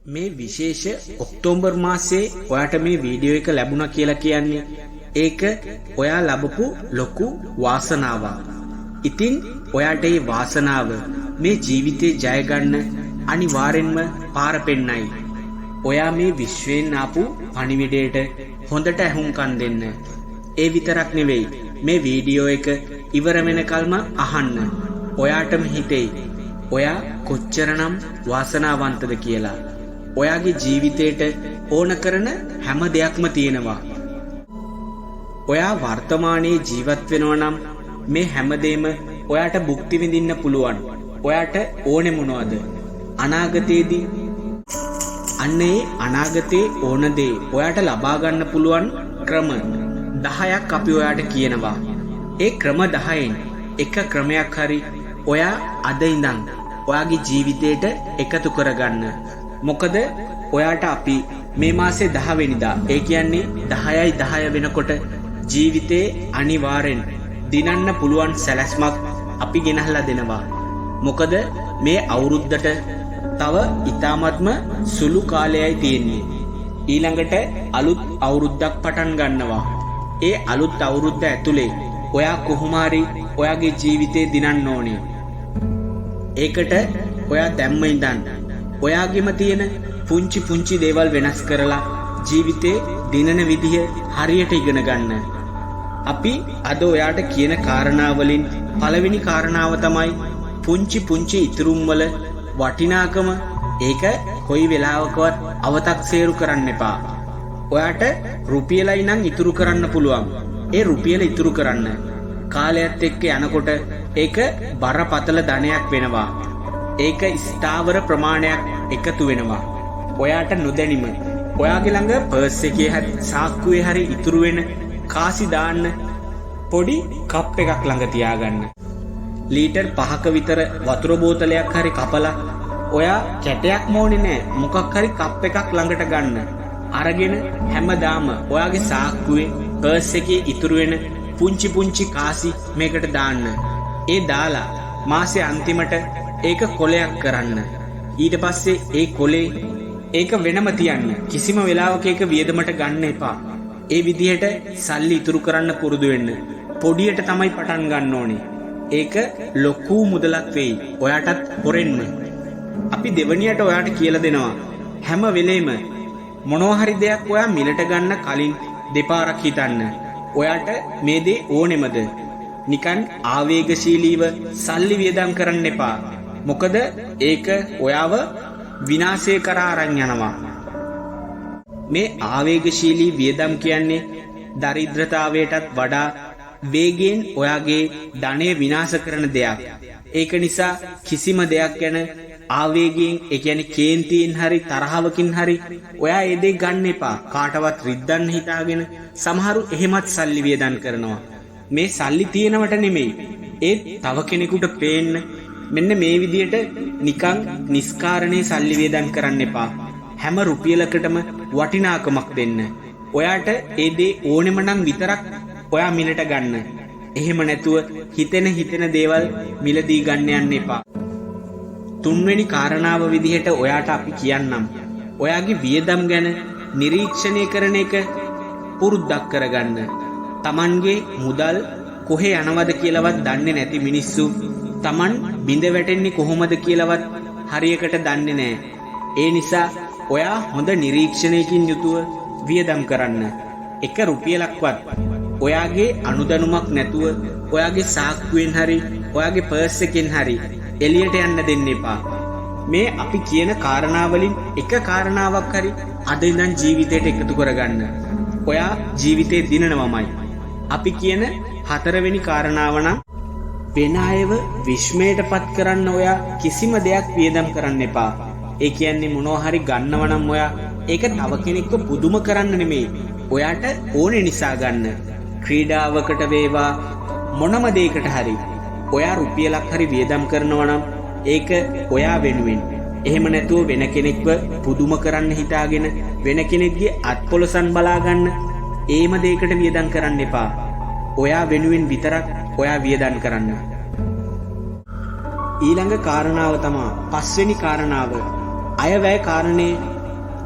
මේ විශේෂ ඔක්තෝබර් මාසයේ ඔයාට මේ වීඩියෝ එක ලැබුණා කියලා කියන්නේ ඒක ඔයා ලැබපු ලොකු වාසනාවක්. ඉතින් ඔයාට මේ වාසනාව මේ ජීවිතේ ජය ගන්න අනිවාර්යෙන්ම පාර පෙන්නයි. ඔයා මේ විශ්වයෙන් ආපු පණිවිඩයට හොඳට ඇහුම්කන් දෙන්න. ඒ විතරක් නෙවෙයි මේ වීඩියෝ එක ඉවර වෙනකල්ම අහන්න. ඔයාටම හිතෙයි ඔයා කොච්චරනම් වාසනාවන්තද කියලා. ඔයාගේ ජීවිතේට ඕන කරන හැම දෙයක්ම තියෙනවා. ඔයා වර්තමානයේ ජීවත් වෙනවා නම් මේ හැමදේම ඔයාට භුක්ති විඳින්න පුළුවන්. ඔයාට ඕනේ මොනවද? අනාගතයේදී අන්න ඒ අනාගතයේ ඕන දේ ඔයාට ලබා ගන්න පුළුවන් ක්‍රම 10ක් අපි ඔයාට කියනවා. ඒ ක්‍රම 10න් එක ක්‍රමයක් හරි ඔයා අද ඉඳන් ඔයාගේ ජීවිතේට එකතු කරගන්න. මොකද ඔයාට අපි මේ මාසේ 10 වෙනිදා ඒ කියන්නේ 10/10 වෙනකොට ජීවිතේ අනිවාර්යෙන් දිනන්න පුළුවන් සැලැස්මක් අපි ගෙනහලා දෙනවා. මොකද මේ අවුරුද්දට තව ඊ타මත්ම සුළු කාලයයි තියෙන්නේ. ඊළඟට අලුත් අවුරුද්දක් පටන් ගන්නවා. ඒ අලුත් අවුරුද්ද ඇතුලේ ඔයා කොහොම හරි ඔයාගේ ජීවිතේ දිනන්න ඕනේ. ඒකට ඔයා දැම්ම ඉඳන් ඔයාගෙම තියෙන පුංචි පුංචි දේවල් වෙනස් කරලා ජීවිතේ දිනන විදිහ හරියට ඉගෙන ගන්න. අපි අද ඔයාට කියන කාරණා වලින් පළවෙනි කාරණාව තමයි පුංචි පුංචි ඉතුරුම් වල වටිනාකම. ඒක කොයි වෙලාවකවත් අව탁සේරු කරන්න එපා. ඔයාට රුපියලයි නම් ඉතුරු කරන්න පුළුවන්. ඒ රුපියල ඉතුරු කරන්න. කාලයත් එක්ක යනකොට ඒක බරපතල ධනයක් වෙනවා. ඒක ස්ථාවර ප්‍රමාණයක් එකතු වෙනවා. ඔයාට නොදැනීම ඔයාගේ ළඟ පර්ස් එකේ හරි සාක්කුවේ හරි ඉතුරු වෙන කාසි දාන්න පොඩි කප් එකක් ළඟ තියාගන්න. ලීටර් 5ක විතර වතුර බෝතලයක් හරි කපලා ඔයා කැටයක් මොනේ නෑ මොකක් හරි කප් එකක් ළඟට ගන්න. අරගෙන හැමදාම ඔයාගේ සාක්කුවේ පර්ස් එකේ ඉතුරු වෙන පුංචි පුංචි කාසි මේකට දාන්න. ඒ දාලා මාසේ අන්තිමට ඒක කොලයක් කරන්න. ඊට පස්සේ ඒ කොලේ ඒක වෙනම තියන්න. කිසිම වෙලාවක ඒක වියදමට ගන්න එපා. ඒ විදිහට සල්ලි ඉතුරු කරන්න පුරුදු වෙන්න. පොඩියට තමයි පටන් ගන්න ඕනේ. ඒක ලොකු මුදලක් වෙයි ඔයාටත් හොරෙන්න. අපි දෙවණියට ඔයාට කියලා දෙනවා හැම වෙලේම මොනවා හරි දෙයක් ඔයා මිලට ගන්න කලින් දෙපාරක් හිතන්න. ඔයාට මේ දේ ඕනෙමද? නිකන් ආවේගශීලීව සල්ලි වියදම් කරන්න එපා. මොකද ඒක ඔයාව විනාශය කරා අරන් යනවා. මේ ආවේගශීලී වියදම් කියන්නේ දරිද්‍රතාවයටත් වඩා වේගයෙන් ඔයාගේ ධනය විනාශ කරන දෙයක්. ඒක නිසා කිසිම දෙයක් ගැන ආවේගයෙන් ඒ කියන්නේ කේන්තියෙන් හරි තරහවකින් හරි ඔයා ඒ දේ ගන්න එපා. කාටවත් රිද්දන්න හිතාගෙන සමහරු එහෙමත් සල්ලි වියදම් කරනවා. මේ සල්ලි තියෙනවට නෙමෙයි. ඒත් තව කෙනෙකුට පේන්න මෙන්න මේ විදියට නිකන් නිස්කාරණේ සල්ලි වියදම් කරන්න එපා. හැම රුපියලකටම වටිනාකමක් දෙන්න. ඔයාට ඒ දේ ඕනෙම නම් විතරක් ඔයා මිලට ගන්න. එහෙම නැතුව හිතෙන දේවල් මිලදී ගන්න යන්න එපා. තුන්වෙනි කාරණාව විදිහට ඔයාට අපි කියන්නම්. ඔයාගේ වියදම් ගැන නිරීක්ෂණය කරන එක පුරුද්දක් කරගන්න. Tamanගේ මුදල් කොහේ යනවද කියලාවත් දන්නේ නැති මිනිස්සු Taman බිඳ වැටෙන්නේ කොහොමද කියලාවත් හරියකට දන්නේ නැහැ. ඒ නිසා ඔයා හොඳ නිරීක්ෂණයකින් යුතුව වියදම් කරන්න. එක රුපියලක්වත් ඔයාගේ අනුදැනුමක් නැතුව ඔයාගේ සාක්කුවෙන් හරි ඔයාගේ පර්ස් එකෙන් හරි එළියට යන්න දෙන්න එපා. මේ අපි කියන කාරණාවලින් එක කාරණාවක් හරි අද ඉඳන් ජීවිතයට එකතු කරගන්න. ඔයා ජීවිතේ දිනනවමයි. අපි කියන හතරවෙනි කාරණාව නම් වෙන අයව විශ්මයටපත් කරන්න ඔයා කිසිම දෙයක් වියදම් කරන්න එපා. ඒ කියන්නේ මොනවා හරි ගන්නව නම් ඔයා ඒක තව කෙනෙක්ව පුදුම කරන්න නෙමෙයි. ඔයාට ඕනේ නිසා ගන්න. ක්‍රීඩාවකට වේවා මොනම දෙයකට හරි ඔයා රුපියලක් හරි වියදම් කරනවා නම් ඒක ඔයා වෙනුවෙන්. එහෙම නැතුව වෙන කෙනෙක්ව පුදුම කරන්න හිතාගෙන වෙන කෙනෙක්ගේ අත්පොලසන් බලා ගන්න ඒම දෙයකට වියදම් කරන්න එපා. ඔයා වෙනුවෙන් විතරක් ඔයා වියදම් කරන්න. ඊළඟ කාරණාව තමයි පස්වෙනි කාරණාව. අයවැය කාරණේ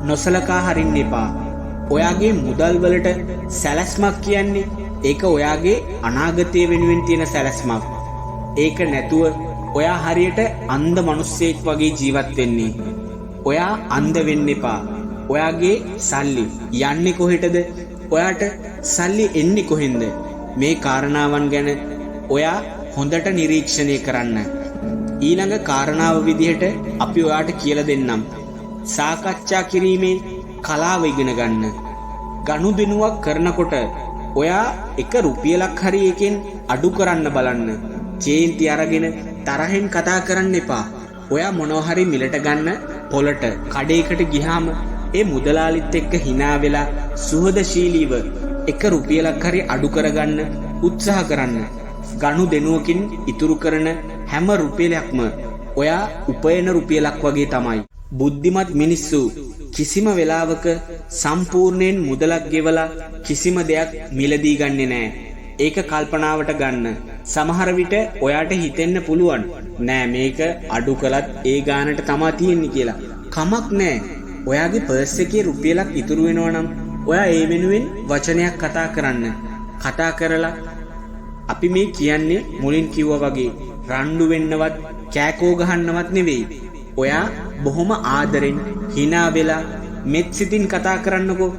නොසලකා හරින්න එපා. ඔයාගේ මුදල් වලට සැලැස්මක් කියන්නේ ඒක ඔයාගේ අනාගතය වෙනුවෙන් තියෙන සැලැස්මක්. ඒක නැතුව ඔයා හරියට අන්ධ මිනිස්සෙක් වගේ ජීවත් වෙන්නේ. ඔයා අන්ධ වෙන්න එපා. ඔයාගේ සල්ලි යන්නේ කොහෙටද? ඔයාට සල්ලි එන්නේ කොහෙන්ද? මේ කාරණාවන් ගැන ඔයා හොඳට නිරීක්ෂණය කරන්න. ඊළඟ කාරණාව විදිහට අපි ඔයාට කියලා දෙන්නම්. සාකච්ඡා කිරීමේ කලාව ඉගෙන ගන්න. ගනුදෙනුවක් කරනකොට ඔයා එක රුපියලක් හරි එකෙන් අඩු කරන්න බලන්න. චේන්ති අරගෙන තරහෙන් කතා කරන්න එපා. ඔයා මොනවා හරි මිලට ගන්න පොලට කඩේකට ගියාම ඒ මුදලාලිත් එක්ක hina වෙලා සුහදශීලීව එක රුපියලක් හරි අඩු කරගන්න උත්සාහ කරන්න. ගනුදෙනුවකින් ඉතුරු කරන හැම රුපියලක්ම ඔයා උපයන රුපියලක් වගේ තමයි. බුද්ධිමත් මිනිස්සු කිසිම වෙලාවක සම්පූර්ණයෙන් මුදලක් ගෙවලා කිසිම දෙයක් මිලදී ගන්නෙ නෑ. ඒක කල්පනාවට ගන්න. සමහර විට ඔයාට හිතෙන්න පුළුවන් නෑ මේක අඩු කළත් ඒ ගානට තමා තියෙන්නේ කියලා. කමක් නෑ. ඔයාගේ පර්ස් එකේ රුපියලක් ඉතුරු වෙනවා නම් ඔයා ඒ වෙනුවෙන් වචනයක් කතා කරන්න. කතා කරලා අපි මේ කියන්නේ මුලින් කිව්වා වගේ රණ්ඩු වෙන්නවත් කෑකෝ ගහන්නවත් නෙවෙයි. ඔයා බොහොම ආදරෙන් hina වෙලා මෙත් සිතින් කතා කරන්නකෝ.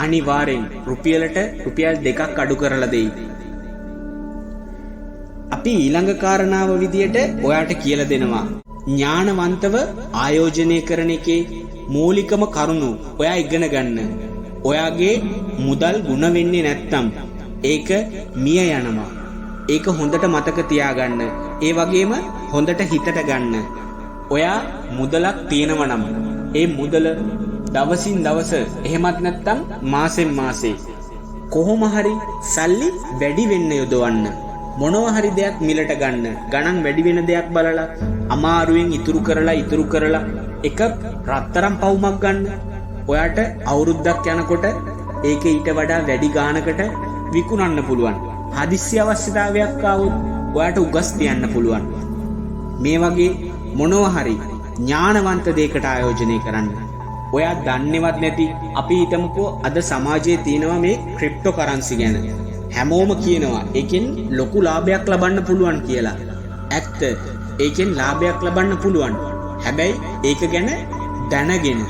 අනිවාර්යෙන් රුපියලට රුපියල් 2ක් අඩු කරලා දෙයි. අපි ඊළඟ කාරණාව විදියට ඔයාට කියලා දෙනවා. ඥානවන්තව ආයෝජනය කරන එකේ මූලිකම කරුණු ඔයා ඉගෙන ගන්න. ඔයාගේ මුදල් ගුණ වෙන්නේ නැත්තම් ඒක මිය යනවා. ඒක හොඳට මතක තියාගන්න. ඒ වගේම හොඳට හිතට ගන්න. ඔයා මුදලක් තියෙනවා නම් ඒ මුදල දවසින් දවස එහෙමත් නැත්තම් මාසෙන් මාසේ කොහොම හරි සල්ලි වැඩි වෙන්න යොදවන්න. මොනවා හරි දෙයක් මිලට ගන්න. ගණන් වැඩි වෙන දෙයක් බලලා අමාරුවෙන් ඉතුරු කරලා එක රත්තරන් පවුමක් ගන්න. ඔයාට අවුරුද්දක් යනකොට ඒක ඊට වඩා වැඩි ගානකට විකුණන්න පුළුවන්. හදිස්සි අවශ්‍යතාවයක් ආවොත් ඔයාට උගස් තියන්න පුළුවන්. මේ වගේ මොනවා හරි ඥානවන්ත දෙයකට ආයෝජනය කරන්න. ඔයා දන්නේවත් නැති අපි හිතමුකෝ අද සමාජයේ තියෙනවා මේ ක්‍රිප්ටෝ කරන්සි ගැන. හැමෝම කියනවා ඒකෙන් ලොකු ලාභයක් ලබන්න පුළුවන් කියලා. ඇත්ත ඒකෙන් ලාභයක් ලබන්න පුළුවන්. හැබැයි ඒක ගැන දැනගෙන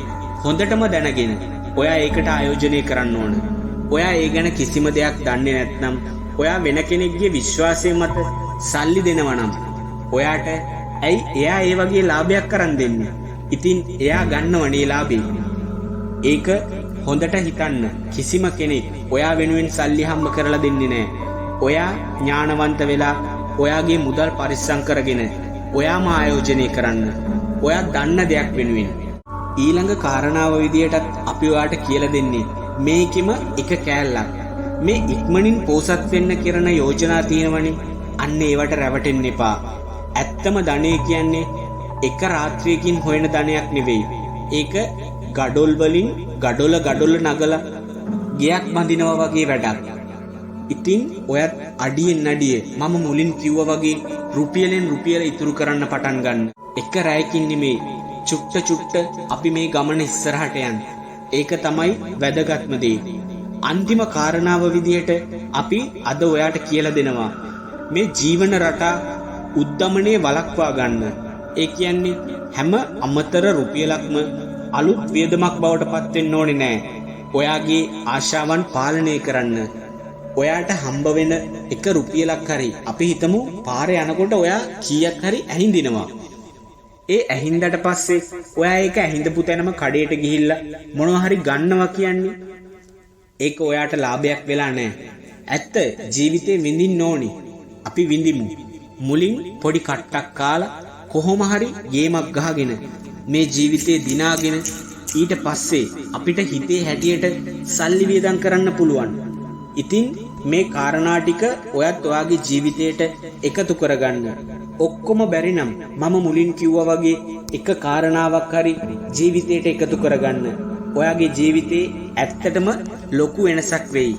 හොඳටම දැනගෙන ඔයා ඒකට ආයෝජනය කරන්න ඕන. ඔයා ඒ ගැන කිසිම දෙයක් දන්නේ නැත්නම් ඔයා වෙන කෙනෙක්ගේ විශ්වාසය මත සල්ලි දෙනවා නම් ඔයාට ඇයි එයා ඒ වගේ ලාභයක් කරන් දෙන්නේ? ඉතින් එයා ගන්නවනේ ලාභේ. ඒක හොඳට හිතන්න. කිසිම කෙනෙක් ඔයා වෙනුවෙන් සල්ලි හම්බ කරලා දෙන්නේ නැහැ. ඔයා ඥානවන්ත වෙලා ඔයාගේ මුදල් පරිස්සම් කරගෙන ඔයාම ආයෝජනය කරන්න. ඔයා දන්න දෙයක් වෙනුවෙන්. ඊළඟ කාරණාව විදියටත් අපි ඔයාට කියලා දෙන්නේ මේකෙම එක කෑල්ලක්. මේ ඉක්මනින් පෝසත් වෙන්න කරන යෝජනා තියෙනවනේ. අන්න ඒවට රැවටෙන්න එපා. ඇත්තම ධනය කියන්නේ එක රාත්‍රියකින් හොයන ධනයක් නෙවෙයි. ඒක ගඩොල් වලින් ගඩොල නගලා ගයක් බඳිනවා වගේ වැඩක්. ඉතින් ඔයත් අඩියෙන් අඩිය මම මුලින් කිව්වා වගේ රුපියලෙන් රුපියල ඉතුරු කරන්න පටන් ගන්න. එක රැයකින් නෙමෙයි චුට්ට අපි මේ ගමන ඉස්සරහට යන්න. ඒක තමයි වැදගත්ම දේ. අන්තිම කාරණාව විදිහට අපි අද ඔයාට කියලා දෙනවා මේ ජීවන රටා උද්දමනයේ වළක්වා ගන්න. ඒ කියන්නේ හැම අමතර රුපියලක්ම අලුත් වියදමක් බවට පත් වෙන්න ඕනේ නෑ. ඔයාගේ ආශාවන් පාලනය කරන්න. ඔයාට හම්බ වෙන එක රුපියලක් හරි අපි හිතමු පාරේ යනකොට ඔයා කීයක් හරි ඇහිඳිනවා. ඒ ඇහිඳට පස්සේ ඔයා ඒක ඇහිඳපු තැනම කඩේට ගිහිල්ලා මොනවා හරි ගන්නවා කියන්නේ ඒක ඔයාට ලාභයක් වෙලා නෑ. ඇත්ත ජීවිතේ විඳින්න ඕනි. අපි විඳිමු. මුලින් පොඩි කට්ටක් කාලා කොහොම හරි ගේමක් ගහගෙන මේ ජීවිතේ දිනාගෙන ඊට පස්සේ අපිට හිතේ හැටියට සල්ලි වියදම් කරන්න පුළුවන්. ඉතින් මේ කාරණා ටික ඔයත් ඔයාගේ ජීවිතයට එකතු කරගන්න. ඔක්කොම බැරි නම් මම මුලින් කිව්වා වගේ එක කාරණාවක් හරි ජීවිතයට එකතු කරගන්න. ඔයාගේ ජීවිතේ ඇත්තටම ලොකු වෙනසක් වෙයි.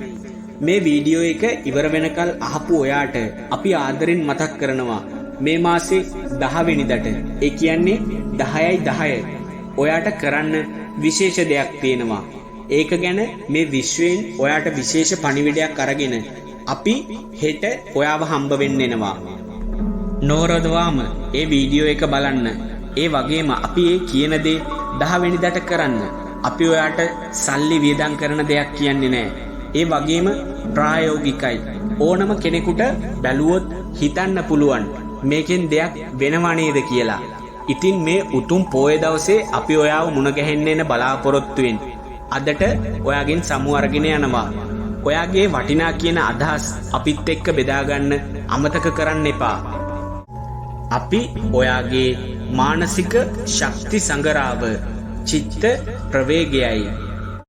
මේ වීඩියෝ එක ඉවර වෙනකල් අහපු ඔයාට අපි ආදරෙන් මතක් කරනවා මේ මාසේ 10 වෙනිදාට. ඒ කියන්නේ 10/10 ඔයාට කරන්න විශේෂ දෙයක් තියෙනවා. ඒක ගැන මේ විශ්වයෙන් ඔයාට විශේෂ පණිවිඩයක් අරගෙන අපි හෙට ඔයාව හම්බ වෙන්න එනවා. නෝරදවාම ඒ වීඩියෝ එක බලන්න. ඒ වගේම අපි ඒ කියන දේ 10 වෙනිදාට කරන්න. අපි ඔයාට සල්ලි වියදම් කරන දෙයක් කියන්නේ නැහැ. ඒ වගේම ප්‍රායෝගිකයි. ඕනම කෙනෙකුට බැලුවොත් හිතන්න පුළුවන් මේකෙන් දෙයක් වෙනව නේද කියලා. ඉතින් මේ උතුම් පොය දවසේ අපි ඔයාව මුණ ගැහෙන්න එන බලාපොරොත්තුවෙන් අදට ඔයාගෙන් සමු අරගෙන යනවා. ඔයාගේ වටිනා කියන අදහස් අපිත් එක්ක බෙදාගන්න අමතක කරන්න එපා. අපි ඔයාගේ මානසික ශක්ති සංගරාව චිත්ත ප්‍රවේගයයි